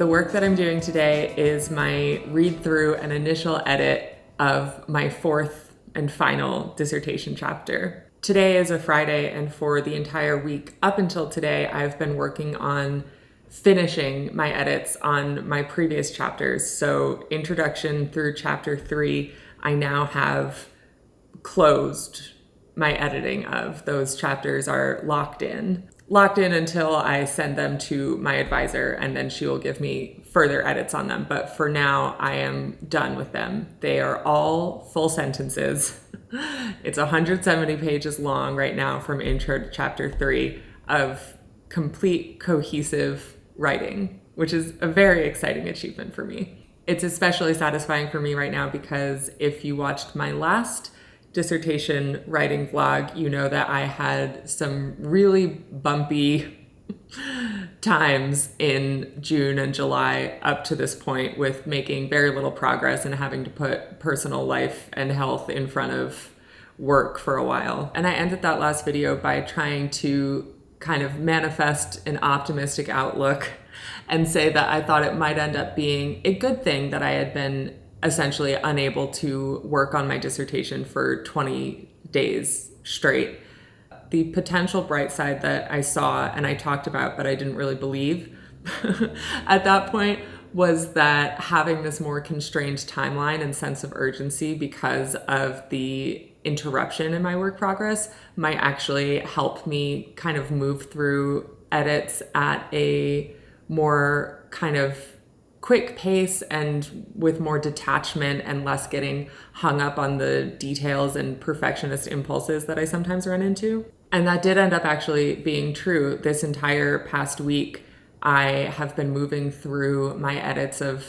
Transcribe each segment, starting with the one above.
The work that I'm doing today is my read through and initial edit of my fourth and final dissertation chapter. Today is a Friday, and for the entire week up until today, I've been working on finishing my edits on my previous chapters. So introduction through chapter 3, I now have closed my editing of. Those chapters are locked in until I send them to my advisor, and then she will give me further edits on them. But for now, I am done with them. They are all full sentences. It's 170 pages long right now from intro to chapter 3 of complete cohesive writing, which is a very exciting achievement for me. It's especially satisfying for me right now because if you watched my last dissertation writing vlog, you know that I had some really bumpy times in June and July up to this point with making very little progress and having to put personal life and health in front of work for a while. And I ended that last video by trying to kind of manifest an optimistic outlook and say that I thought it might end up being a good thing that I had been essentially unable to work on my dissertation for 20 days straight. The potential bright side that I saw and I talked about, but I didn't really believe at that point, was that having this more constrained timeline and sense of urgency because of the interruption in my work progress might actually help me kind of move through edits at a more kind of quick pace and with more detachment and less getting hung up on the details and perfectionist impulses that I sometimes run into. And that did end up actually being true. This entire past week, I have been moving through my edits of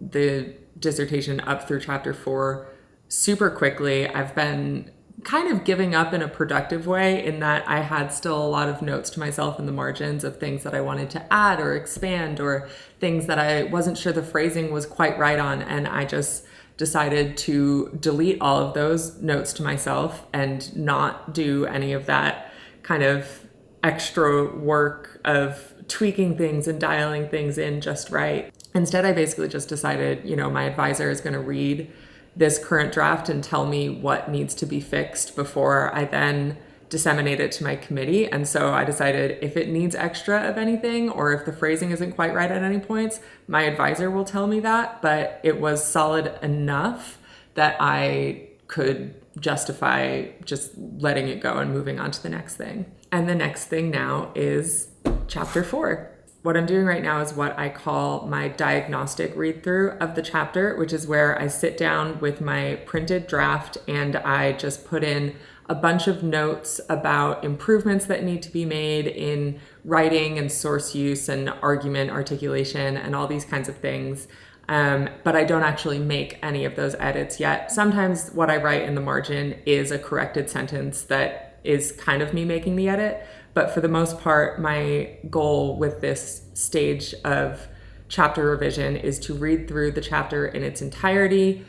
the dissertation up through chapter 4 super quickly. I've been kind of giving up in a productive way in that I had still a lot of notes to myself in the margins of things that I wanted to add or expand or things that I wasn't sure the phrasing was quite right on. And I just decided to delete all of those notes to myself and not do any of that kind of extra work of tweaking things and dialing things in just right. Instead, I basically just decided, my advisor is going to read this current draft and tell me what needs to be fixed before I then disseminate it to my committee. And so I decided if it needs extra of anything or if the phrasing isn't quite right at any points, my advisor will tell me that, but it was solid enough that I could justify just letting it go and moving on to the next thing. And the next thing now is chapter 4. What I'm doing right now is what I call my diagnostic read-through of the chapter, which is where I sit down with my printed draft and I just put in a bunch of notes about improvements that need to be made in writing and source use and argument articulation and all these kinds of things. But I don't actually make any of those edits yet. Sometimes what I write in the margin is a corrected sentence that is kind of me making the edit. But for the most part, my goal with this stage of chapter revision is to read through the chapter in its entirety,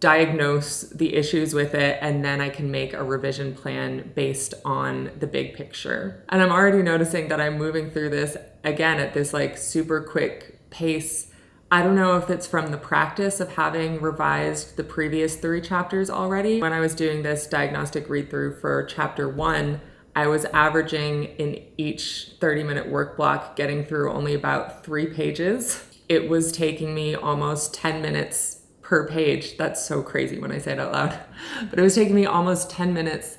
diagnose the issues with it, and then I can make a revision plan based on the big picture. And I'm already noticing that I'm moving through this again at this super quick pace. I don't know if it's from the practice of having revised the previous 3 chapters already. When I was doing this diagnostic read through for chapter 1, I was averaging in each 30-minute work block getting through only about 3 pages. It was taking me almost 10 minutes per page. That's so crazy when I say it out loud. But it was taking me almost 10 minutes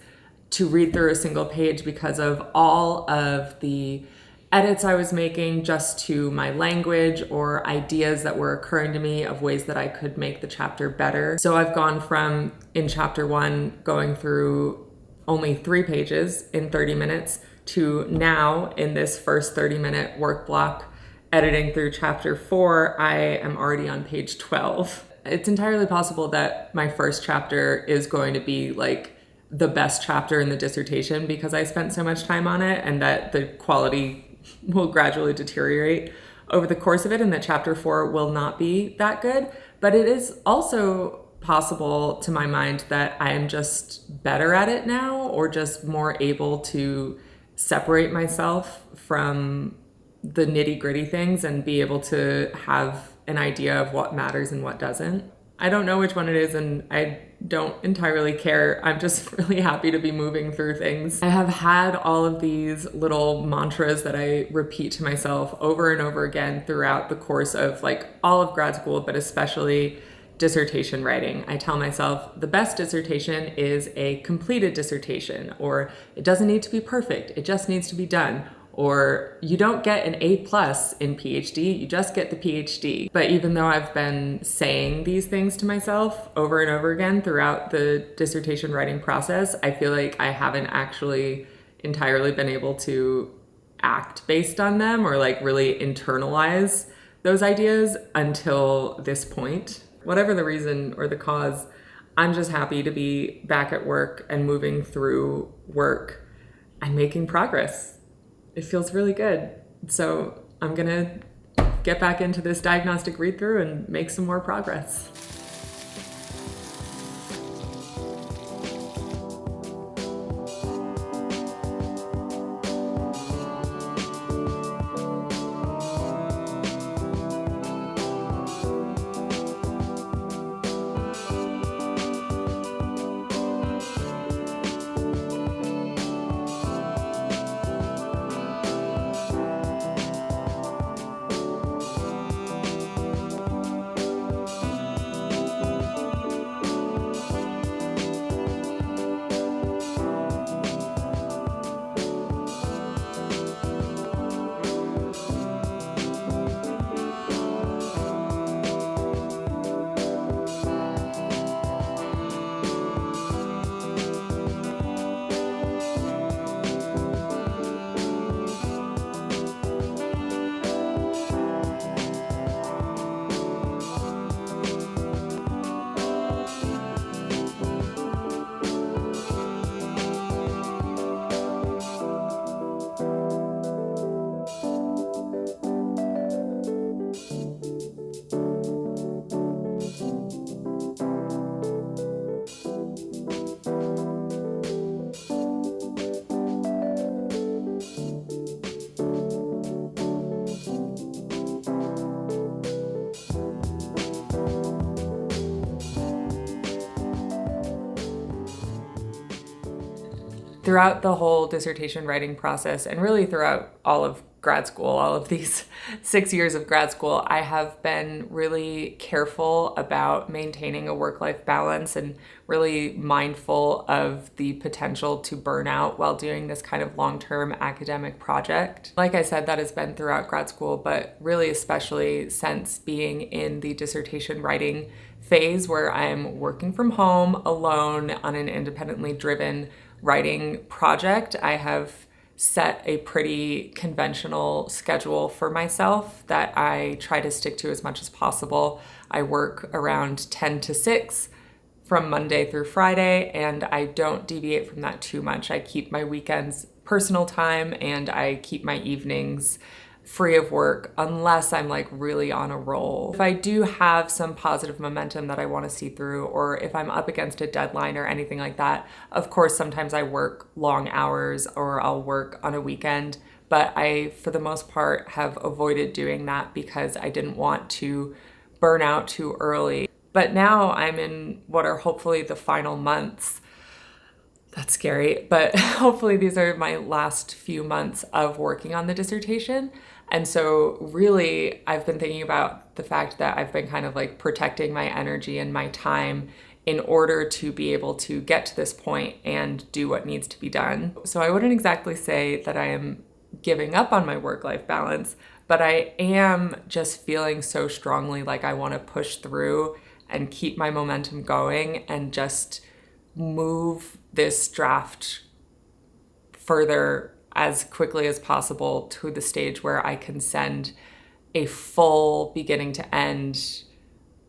to read through a single page because of all of the edits I was making just to my language or ideas that were occurring to me of ways that I could make the chapter better. So I've gone from, in chapter 1, going through only 3 pages in 30 minutes to now in this first 30-minute work block editing through chapter 4, I am already on page 12. It's entirely possible that my first chapter is going to be the best chapter in the dissertation because I spent so much time on it, and that the quality will gradually deteriorate over the course of it and that chapter 4 will not be that good. But it is also possible to my mind that I am just better at it now, or just more able to separate myself from the nitty-gritty things and be able to have an idea of what matters and what doesn't. I don't know which one it is, and I don't entirely care. I'm just really happy to be moving through things. I have had all of these little mantras that I repeat to myself over and over again throughout the course of like all of grad school, but especially dissertation writing. I tell myself the best dissertation is a completed dissertation, or it doesn't need to be perfect, it just needs to be done. Or you don't get an A+ in PhD, you just get the PhD. But even though I've been saying these things to myself over and over again throughout the dissertation writing process, I feel like I haven't actually entirely been able to act based on them or like really internalize those ideas until this point. Whatever the reason or the cause, I'm just happy to be back at work and moving through work and making progress. It feels really good. So I'm gonna get back into this diagnostic read through and make some more progress. Throughout the whole dissertation writing process, and really throughout all of grad school, all of these 6 years of grad school, I have been really careful about maintaining a work-life balance and really mindful of the potential to burn out while doing this kind of long-term academic project. Like I said, that has been throughout grad school, but really especially since being in the dissertation writing phase where I'm working from home alone on an independently driven writing project. I have set a pretty conventional schedule for myself that I try to stick to as much as possible. I work around 10 to 6 from Monday through Friday, and I don't deviate from that too much. I keep my weekends personal time and I keep my evenings free of work unless I'm like really on a roll. If I do have some positive momentum that I want to see through, or if I'm up against a deadline or anything like that, of course, sometimes I work long hours or I'll work on a weekend, but I, for the most part, have avoided doing that because I didn't want to burn out too early. But now I'm in what are hopefully the final months. That's scary, but hopefully these are my last few months of working on the dissertation. And so really, I've been thinking about the fact that I've been kind of like protecting my energy and my time in order to be able to get to this point and do what needs to be done. So I wouldn't exactly say that I am giving up on my work-life balance, but I am just feeling so strongly like I want to push through and keep my momentum going and just move this draft further as quickly as possible to the stage where I can send a full beginning to end,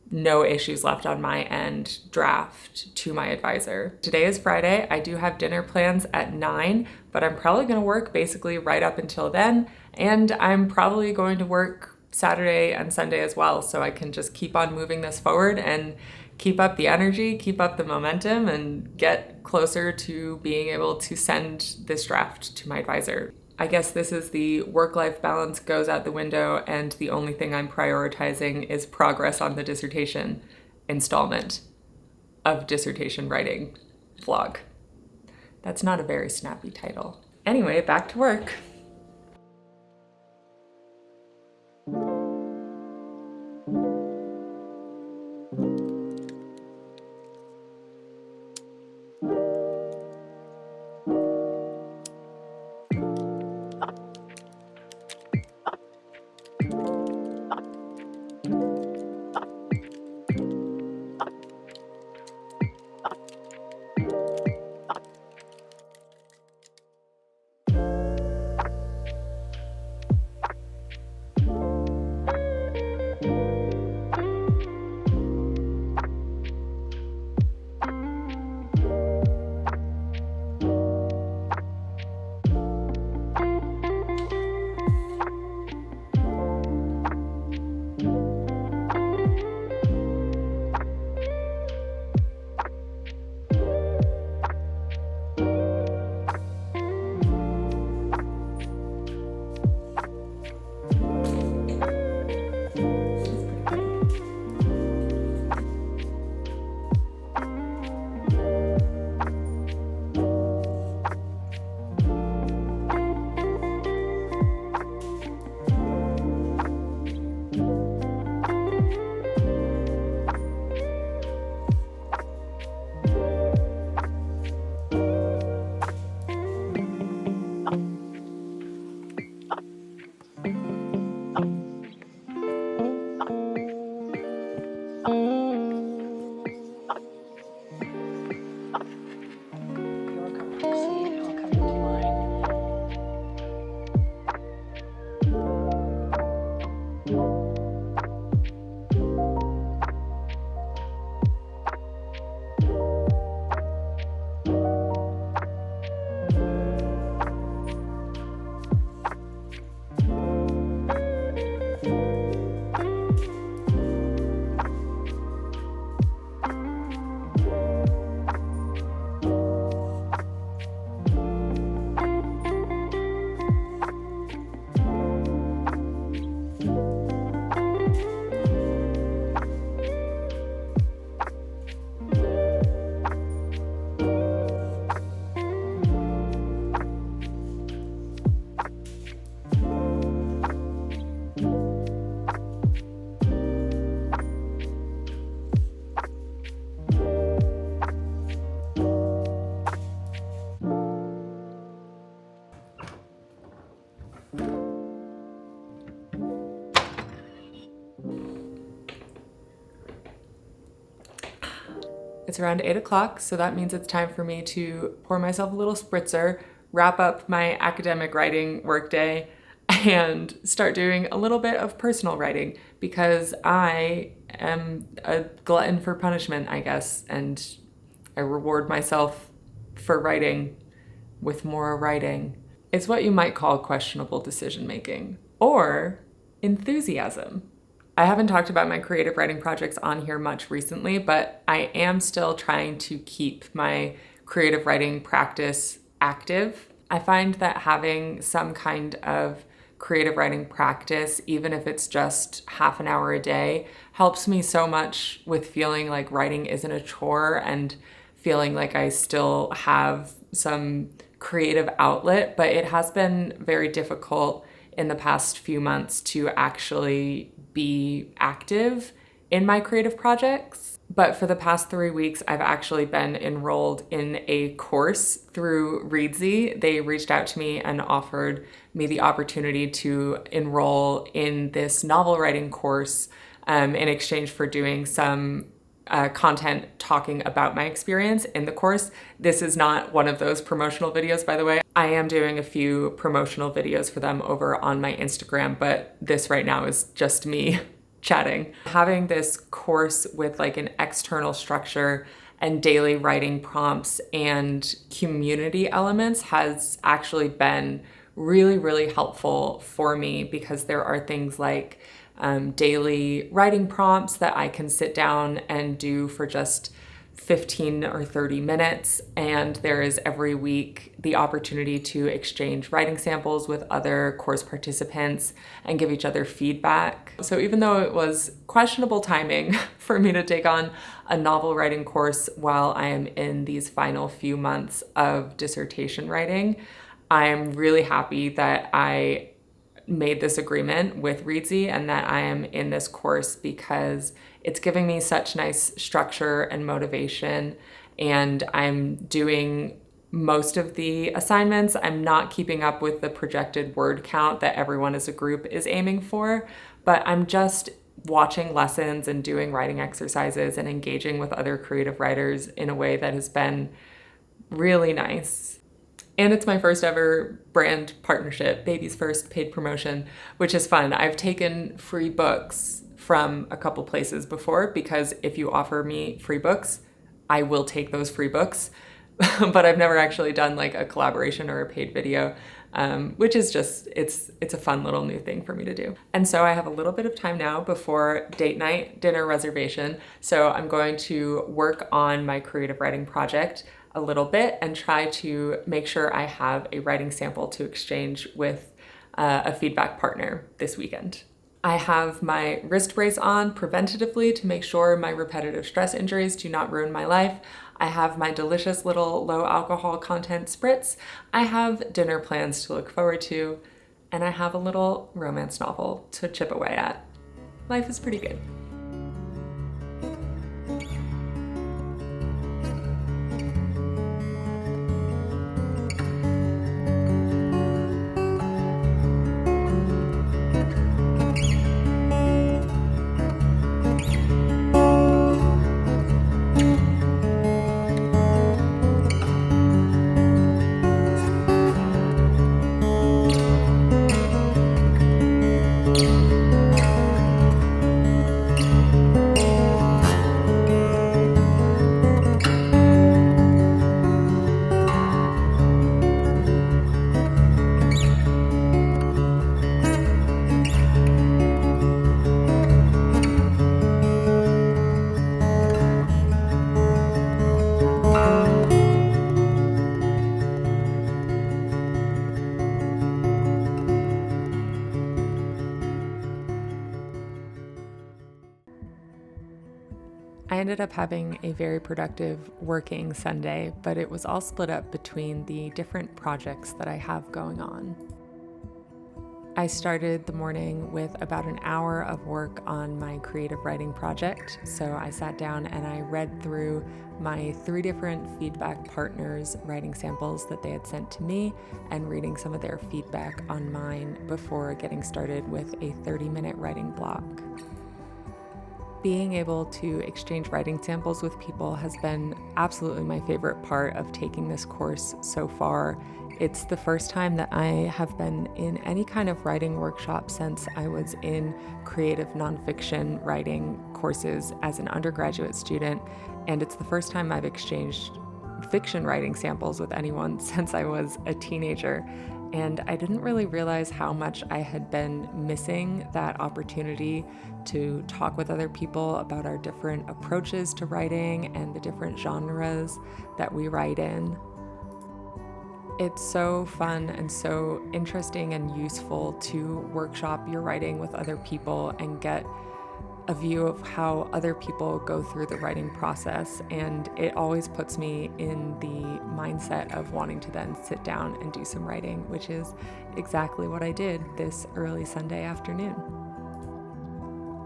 no issues left on my end draft to my advisor. Today is Friday. I do have dinner plans at 9, but I'm probably going to work basically right up until then. And I'm probably going to work Saturday and Sunday as well. So I can just keep on moving this forward and keep up the energy, keep up the momentum, and get closer to being able to send this draft to my advisor. I guess this is the work-life balance goes out the window, and the only thing I'm prioritizing is progress on the dissertation installment of dissertation writing vlog. That's not a very snappy title. Anyway, back to work. It's around 8 o'clock, so that means it's time for me to pour myself a little spritzer, wrap up my academic writing workday, and start doing a little bit of personal writing, because I am a glutton for punishment, I guess, and I reward myself for writing with more writing. It's what you might call questionable decision making, or enthusiasm. I haven't talked about my creative writing projects on here much recently, but I am still trying to keep my creative writing practice active. I find that having some kind of creative writing practice, even if it's just half an hour a day, helps me so much with feeling like writing isn't a chore and feeling like I still have some creative outlet. But it has been very difficult in the past few months to actually be active in my creative projects. But for the past 3 weeks, I've actually been enrolled in a course through Readsy. They reached out to me and offered me the opportunity to enroll in this novel writing course in exchange for doing some content talking about my experience in the course. This is not one of those promotional videos, by the way. I am doing a few promotional videos for them over on my Instagram, but this right now is just me chatting. Having this course with like an external structure and daily writing prompts and community elements has actually been really, really helpful for me, because there are things like daily writing prompts that I can sit down and do for just 15 or 30 minutes, and there is every week the opportunity to exchange writing samples with other course participants and give each other feedback. So even though it was questionable timing for me to take on a novel writing course while I am in these final few months of dissertation writing, I'm really happy that I made this agreement with Reedsy and that I am in this course, because it's giving me such nice structure and motivation, and I'm doing most of the assignments. I'm not keeping up with the projected word count that everyone as a group is aiming for, but I'm just watching lessons and doing writing exercises and engaging with other creative writers in a way that has been really nice. And it's my first ever brand partnership, baby's first paid promotion, which is fun. I've taken free books from a couple places before, because if you offer me free books, I will take those free books. But I've never actually done like a collaboration or a paid video, which is just, it's a fun little new thing for me to do. And so I have a little bit of time now before date night dinner reservation. So I'm going to work on my creative writing project a little bit and try to make sure I have a writing sample to exchange with a feedback partner this weekend. I have my wrist brace on preventatively to make sure my repetitive stress injuries do not ruin my life. I have my delicious little low alcohol content spritz. I have dinner plans to look forward to, and I have a little romance novel to chip away at. Life is pretty good. I ended up having a very productive working Sunday, but it was all split up between the different projects that I have going on. I started the morning with about an hour of work on my creative writing project. So I sat down and I read through my 3 different feedback partners' writing samples that they had sent to me, and reading some of their feedback on mine before getting started with a 30-minute writing block. Being able to exchange writing samples with people has been absolutely my favorite part of taking this course so far. It's the first time that I have been in any kind of writing workshop since I was in creative nonfiction writing courses as an undergraduate student, and it's the first time I've exchanged fiction writing samples with anyone since I was a teenager. And I didn't really realize how much I had been missing that opportunity to talk with other people about our different approaches to writing and the different genres that we write in. It's so fun and so interesting and useful to workshop your writing with other people and get a view of how other people go through the writing process, and it always puts me in the mindset of wanting to then sit down and do some writing, which is exactly what I did this early Sunday afternoon.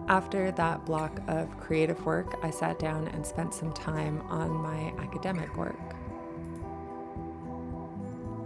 After that block of creative work, I sat down and spent some time on my academic work.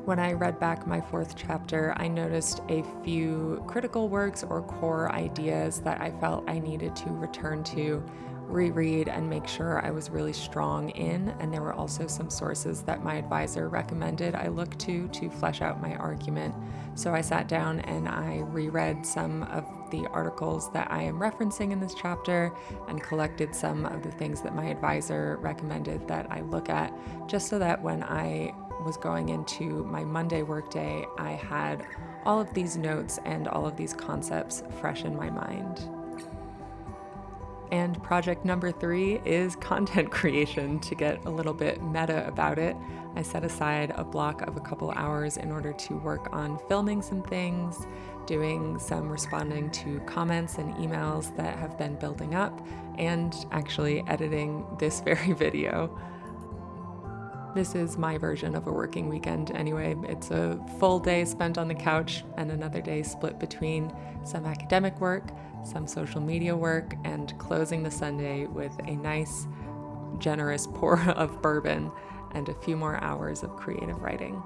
When I read back my 4th chapter, I noticed a few critical works or core ideas that I felt I needed to return to, reread, and make sure I was really strong in. And there were also some sources that my advisor recommended I look to flesh out my argument. So I sat down and I reread some of the articles that I am referencing in this chapter and collected some of the things that my advisor recommended that I look at, just so that when I was going into my Monday workday, I had all of these notes and all of these concepts fresh in my mind. And project number 3 is content creation. To get a little bit meta about it, I set aside a block of a couple hours in order to work on filming some things, doing some responding to comments and emails that have been building up, and actually editing this very video. This is my version of a working weekend anyway. It's a full day spent on the couch and another day split between some academic work, some social media work, and closing the Sunday with a nice, generous pour of bourbon and a few more hours of creative writing.